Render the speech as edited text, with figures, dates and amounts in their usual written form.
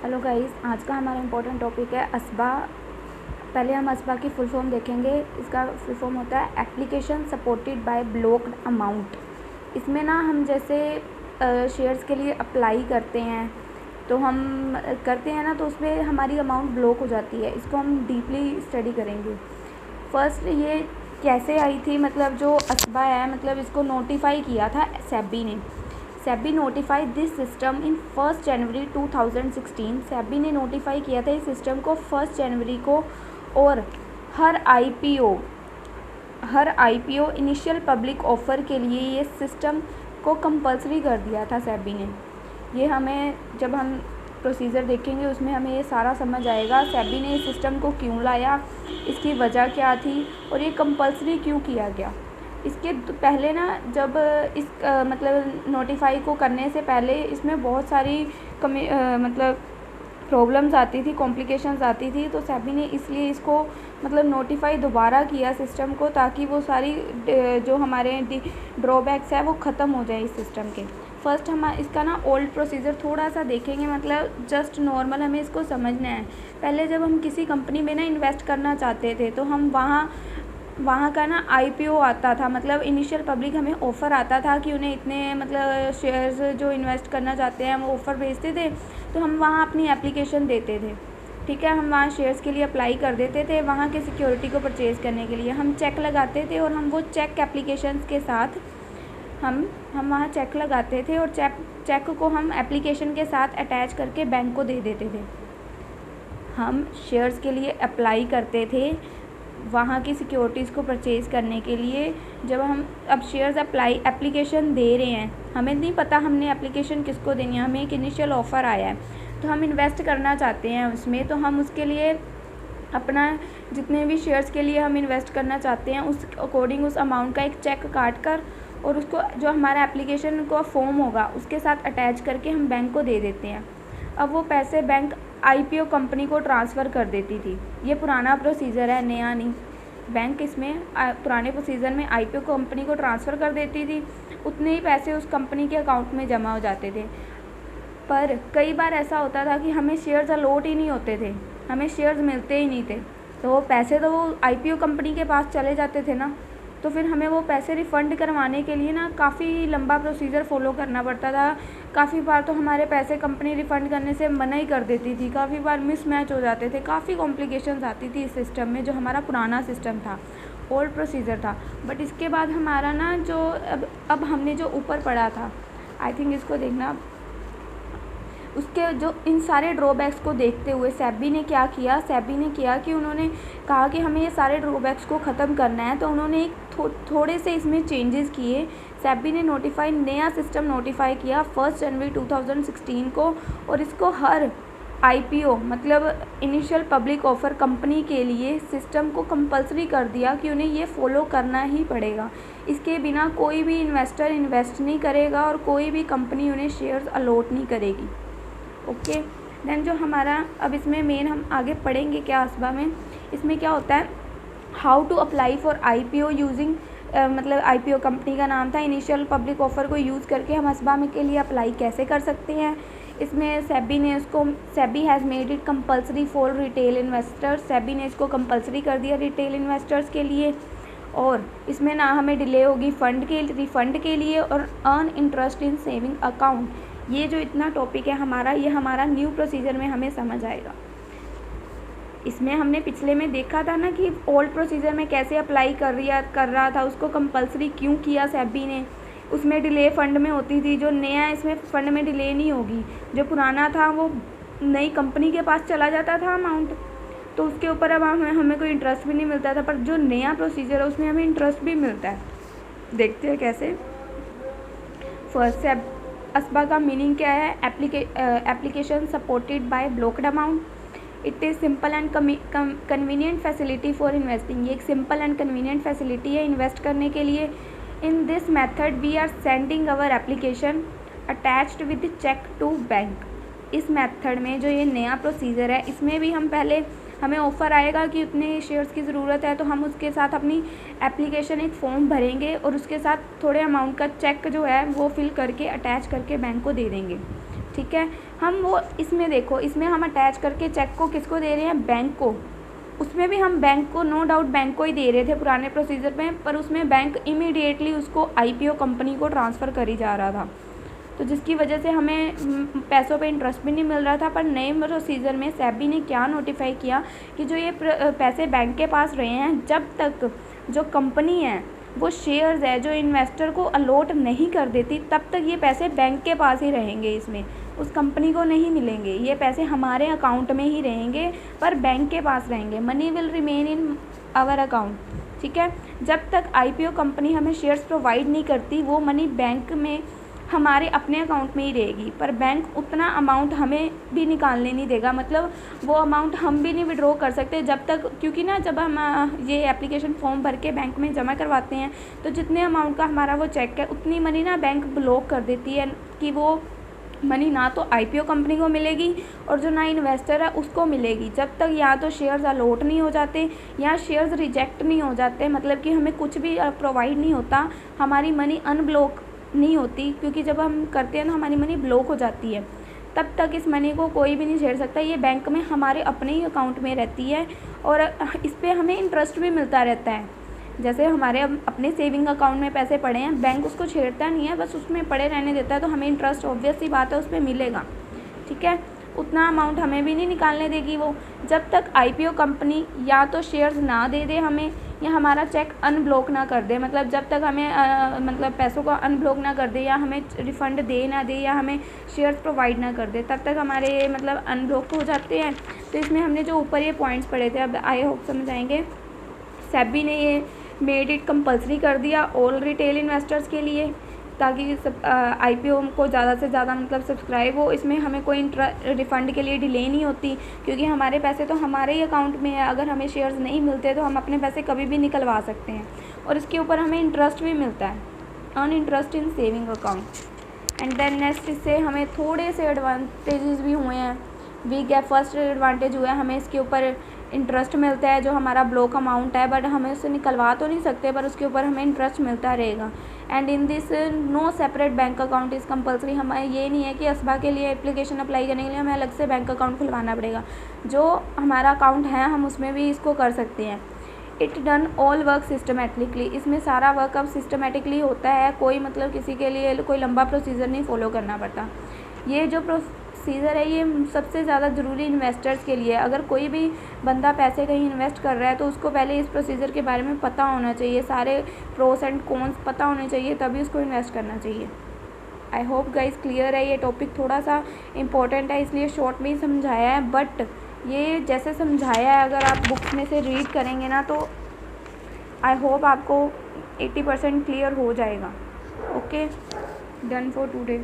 Hello guys, आज का हमारा इम्पोर्टेंट टॉपिक है असबा। पहले हम असबा की फुल फॉर्म देखेंगे। इसका फुल फॉर्म होता है application supported by blocked amount. इसमें ना हम जैसे शेयर्स के लिए अप्लाई करते हैं तो हम करते हैं ना, तो उसमें हमारी अमाउंट ब्लॉक हो जाती है। इसको हम डीपली स्टडी करेंगे। फर्स्ट ये कैसे आई थी, मतलब जो असबा है, मतलब इसको नोटिफाई किया था सेबी ने। SEBI notified this system in 1 जनवरी 2016। सेबी ने नोटिफाई किया था इस सिस्टम को 1 जनवरी को, और हर आईपीओ इनिशियल पब्लिक ऑफ़र के लिए ये सिस्टम को कंपलसरी कर दिया था सेबी ने। ये हमें जब हम प्रोसीजर देखेंगे उसमें हमें ये सारा समझ आएगा सेबी ने इस सिस्टम को क्यों लाया, इसकी वजह क्या थी और ये कंपलसरी क्यों किया गया। इसके पहले ना, जब इस मतलब नोटिफाई को करने से पहले इसमें बहुत सारी मतलब प्रॉब्लम्स आती थी, कॉम्प्लिकेशंस आती थी, तो सेबी ने इसलिए इसको मतलब नोटिफाई दोबारा किया सिस्टम को, ताकि वो सारी जो हमारे ड्रॉबैक्स है वो ख़त्म हो जाए इस सिस्टम के। फर्स्ट हम इसका ना ओल्ड प्रोसीजर थोड़ा सा देखेंगे, मतलब जस्ट नॉर्मल हमें इसको समझना है। पहले जब हम किसी कंपनी में ना इन्वेस्ट करना चाहते थे तो हम वहाँ का ना आईपीओ आता था, मतलब इनिशियल पब्लिक हमें ऑफ़र आता था कि उन्हें इतने मतलब शेयर्स जो इन्वेस्ट करना चाहते हैं वो ऑफ़र भेजते थे, तो हम वहाँ अपनी एप्लीकेशन देते थे। ठीक है, हम वहाँ शेयर्स के लिए अप्लाई कर देते थे, वहाँ के सिक्योरिटी को परचेज़ करने के लिए हम चेक लगाते थे, और हम वो चेक एप्लीकेशन के साथ हम वहाँ चेक लगाते थे, और चेक को हम एप्लीकेशन के साथ अटैच करके बैंक को दे देते थे। हम शेयर्स के लिए अप्लाई करते थे वहाँ की सिक्योरिटीज़ को परचेज़ करने के लिए। जब हम अब शेयर्स एप्लीकेशन दे रहे हैं, हमें नहीं पता हमने एप्लीकेशन किसको देनी है, हमें एक इनिशियल ऑफ़र आया है तो हम इन्वेस्ट करना चाहते हैं उसमें, तो हम उसके लिए अपना जितने भी शेयर्स के लिए हम इन्वेस्ट करना चाहते हैं उस अकॉर्डिंग उस अमाउंट का एक चेक काट कर, और उसको जो हमारा एप्लीकेशन का फॉर्म होगा उसके साथ अटैच करके हम बैंक को दे देते हैं। अब वो पैसे बैंक आईपीओ कंपनी को ट्रांसफ़र कर देती थी। ये पुराना प्रोसीजर है, नया नहीं। बैंक इसमें पुराने प्रोसीजर में आईपीओ कंपनी को ट्रांसफ़र कर देती थी, उतने ही पैसे उस कंपनी के अकाउंट में जमा हो जाते थे। पर कई बार ऐसा होता था कि हमें शेयर्स अलॉट ही नहीं होते थे, हमें शेयर्स मिलते ही नहीं थे, तो वो पैसे तो वो आईपीओ कंपनी के पास चले जाते थे ना, तो फिर हमें वो पैसे रिफ़ंड करवाने के लिए ना काफ़ी लंबा प्रोसीजर फ़ॉलो करना पड़ता था। काफ़ी बार तो हमारे पैसे कंपनी रिफ़ंड करने से मना ही कर देती थी, काफ़ी बार मिसमैच हो जाते थे, काफ़ी कॉम्प्लिकेशंस आती थी इस सिस्टम में, जो हमारा पुराना सिस्टम था, ओल्ड प्रोसीजर था। बट इसके बाद हमारा ना जो अब हमने जो ऊपर पढ़ा था, आई थिंक इसको देखना, उसके जो इन सारे ड्रॉबैक्स को देखते हुए सेबी ने क्या किया, सेबी ने किया कि उन्होंने कहा कि हमें ये सारे ड्रॉबैक्स को ख़त्म करना है, तो उन्होंने एक थोड़े से इसमें चेंजेस किए। सेबी ने नया सिस्टम नोटिफाई किया 1 जनवरी 2016 को, और इसको हर आईपीओ मतलब इनिशियल पब्लिक ऑफ़र कंपनी के लिए सिस्टम को कंपलसरी कर दिया कि उन्हें ये फॉलो करना ही पड़ेगा। इसके बिना कोई भी इन्वेस्टर इन्वेस्ट नहीं करेगा और कोई भी कंपनी उन्हें शेयर्स अलॉट नहीं करेगी। ओके, देन जो हमारा अब इसमें मेन हम आगे पढ़ेंगे क्या असबा में, इसमें क्या होता है, how to apply for IPO using मतलब आईपीओ कंपनी का नाम था, इनिशियल पब्लिक ऑफ़र को यूज़ करके हम असबा में के लिए अप्लाई कैसे कर सकते हैं। इसमें SEBI has made it compulsory for retail investors. SEBI ने इसको कंपलसरी कर दिया रिटेल इन्वेस्टर्स के लिए, और इसमें ना हमें डिले होगी रिफ़ंड के लिए, और earn interest in saving account. ये जो इतना टॉपिक है हमारा, ये हमारा न्यू प्रोसीजर में हमें समझ आएगा। इसमें हमने पिछले में देखा था ना कि ओल्ड प्रोसीजर में कैसे अप्लाई कर रहा था, उसको कंपलसरी क्यों किया सेबी ने, उसमें डिले फ़ंड में होती थी। जो नया इसमें फ़ंड में डिले नहीं होगी, जो पुराना था वो नई कंपनी के पास चला जाता था अमाउंट, तो उसके ऊपर अब हमें कोई इंटरेस्ट भी नहीं मिलता था। पर जो नया प्रोसीजर है उसमें हमें इंटरेस्ट भी मिलता है। देखते हैं कैसे। फर्स्ट असबा का मीनिंग क्या है, application supported by blocked amount. It is simple and convenient facility for investing. ये एक सिंपल एंड कन्वीनियंट फैसिलिटी है इन्वेस्ट करने के लिए। In this method we are sending our application attached with cheque to bank. इस method में जो ये नया प्रोसीजर है, इसमें भी हम पहले हमें ऑफ़र आएगा कि उतने शेयर्स की ज़रूरत है, तो हम उसके साथ अपनी एप्लीकेशन एक फ़ॉर्म भरेंगे और उसके साथ थोड़े अमाउंट का चेक जो है वो फिल करके अटैच करके बैंक को दे देंगे। ठीक है, हम वो इसमें देखो, इसमें हम अटैच करके चेक को किसको दे रहे हैं, बैंक को। उसमें भी हम बैंक को, नो डाउट बैंक को ही दे रहे थे पुराने प्रोसीजर में, पर उसमें बैंक इमीडिएटली उसको आईपीओ कंपनी को ट्रांसफ़र करी जा रहा था, तो जिसकी वजह से हमें पैसों पे इंटरेस्ट भी नहीं मिल रहा था। पर नए प्रोसीजर में सेबी ने क्या नोटिफाई किया कि जो ये पैसे बैंक के पास रहे हैं, जब तक जो कंपनी है वो शेयर्स है जो इन्वेस्टर को अलॉट नहीं कर देती, तब तक ये पैसे बैंक के पास ही रहेंगे, इसमें उस कंपनी को नहीं मिलेंगे। ये पैसे हमारे अकाउंट में ही रहेंगे, पर बैंक के पास रहेंगे। Money will remain in our account, ठीक है। जब तक आईपीओ कंपनी हमें शेयर्स प्रोवाइड नहीं करती, वो मनी बैंक में हमारे अपने अकाउंट में ही रहेगी, पर बैंक उतना अमाउंट हमें भी निकालने नहीं देगा। मतलब वो अमाउंट हम भी नहीं विड्रॉ कर सकते जब तक, क्योंकि ना जब हम ये एप्लीकेशन फॉर्म भर के बैंक में जमा करवाते हैं, तो जितने अमाउंट का हमारा वो चेक है, उतनी मनी ना बैंक ब्लॉक कर देती है कि वो मनी ना तो आईपीओ कंपनी को मिलेगी और जो ना इन्वेस्टर है उसको मिलेगी, जब तक या तो शेयर्स अलॉट नहीं हो जाते या शेयर्स रिजेक्ट नहीं हो जाते। मतलब कि हमें कुछ भी प्रोवाइड नहीं होता, हमारी मनी अनब्लॉक नहीं होती, क्योंकि जब हम करते हैं ना हमारी मनी ब्लॉक हो जाती है, तब तक इस मनी को कोई भी नहीं छेड़ सकता। ये बैंक में हमारे अपने ही अकाउंट में रहती है और इस पर हमें इंटरेस्ट भी मिलता रहता है। जैसे हमारे अपने सेविंग अकाउंट में पैसे पड़े हैं, बैंक उसको छेड़ता नहीं है, बस उसमें पड़े रहने देता है, तो हमें इंटरेस्ट ऑब्वियस सी बात है उस पर मिलेगा, ठीक है। उतना अमाउंट हमें भी नहीं निकालने देगी वो, जब तक आईपीओ कंपनी या तो शेयर्स ना दे दे हमें, या हमारा चेक अनब्लॉक ना कर दे। मतलब जब तक हमें मतलब पैसों को अनब्लॉक ना कर दे, या हमें रिफ़ंड दे ना दे, या हमें शेयर्स प्रोवाइड ना कर दे, तब तक हमारे मतलब अनब्लॉक हो जाते हैं। तो इसमें हमने जो ऊपर ये पॉइंट्स पढ़े थे, अब आई होप समझ आएंगे। सेबी ने ये मेड इट कंपल्सरी कर दिया ऑल रिटेल इन्वेस्टर्स के लिए, ताकि सब आईपीओ को ज़्यादा से ज़्यादा मतलब सब्सक्राइब हो। इसमें हमें कोई रिफ़ंड के लिए डिले नहीं होती, क्योंकि हमारे पैसे तो हमारे ही अकाउंट में है। अगर हमें शेयर्स नहीं मिलते तो हम अपने पैसे कभी भी निकलवा सकते हैं, और इसके ऊपर हमें इंटरेस्ट भी मिलता है, earn interest in saving account. And then next, इससे हमें थोड़े से एडवांटेजेस भी हुए हैं। वी गेट फर्स्ट एडवांटेज हुआ है, हमें इसके ऊपर इंटरेस्ट मिलता है जो हमारा ब्लॉक अमाउंट है, बट हमें उससे निकलवा तो नहीं सकते, पर उसके ऊपर हमें इंटरेस्ट मिलता रहेगा। And in this no separate bank account is compulsory. हमें ये नहीं है कि असबा के लिए एप्लीकेशन अप्लाई करने के लिए हमें अलग से बैंक अकाउंट खुलवाना पड़ेगा, जो हमारा अकाउंट है हम उसमें भी इसको कर सकते हैं। It done all work systematically, इसमें सारा वर्क अब सिस्टमेटिकली होता है, कोई मतलब किसी के लिए कोई लंबा प्रोसीजर नहीं फॉलो करना पड़ता। ये जो प्रोसीजर है ये सबसे ज़्यादा ज़रूरी इन्वेस्टर्स के लिए। अगर कोई भी बंदा पैसे कहीं इन्वेस्ट कर रहा है तो उसको पहले इस प्रोसीजर के बारे में पता होना चाहिए, सारे प्रोस एंड कॉन्स पता होने चाहिए, तभी उसको इन्वेस्ट करना चाहिए। आई होप गाइस क्लियर है। ये टॉपिक थोड़ा सा इम्पोर्टेंट है, इसलिए शॉर्ट में ही समझाया है, बट ये जैसे समझाया है अगर आप बुक्स में से रीड करेंगे ना, तो आई होप आपको 80% क्लियर हो जाएगा। Okay, done for today.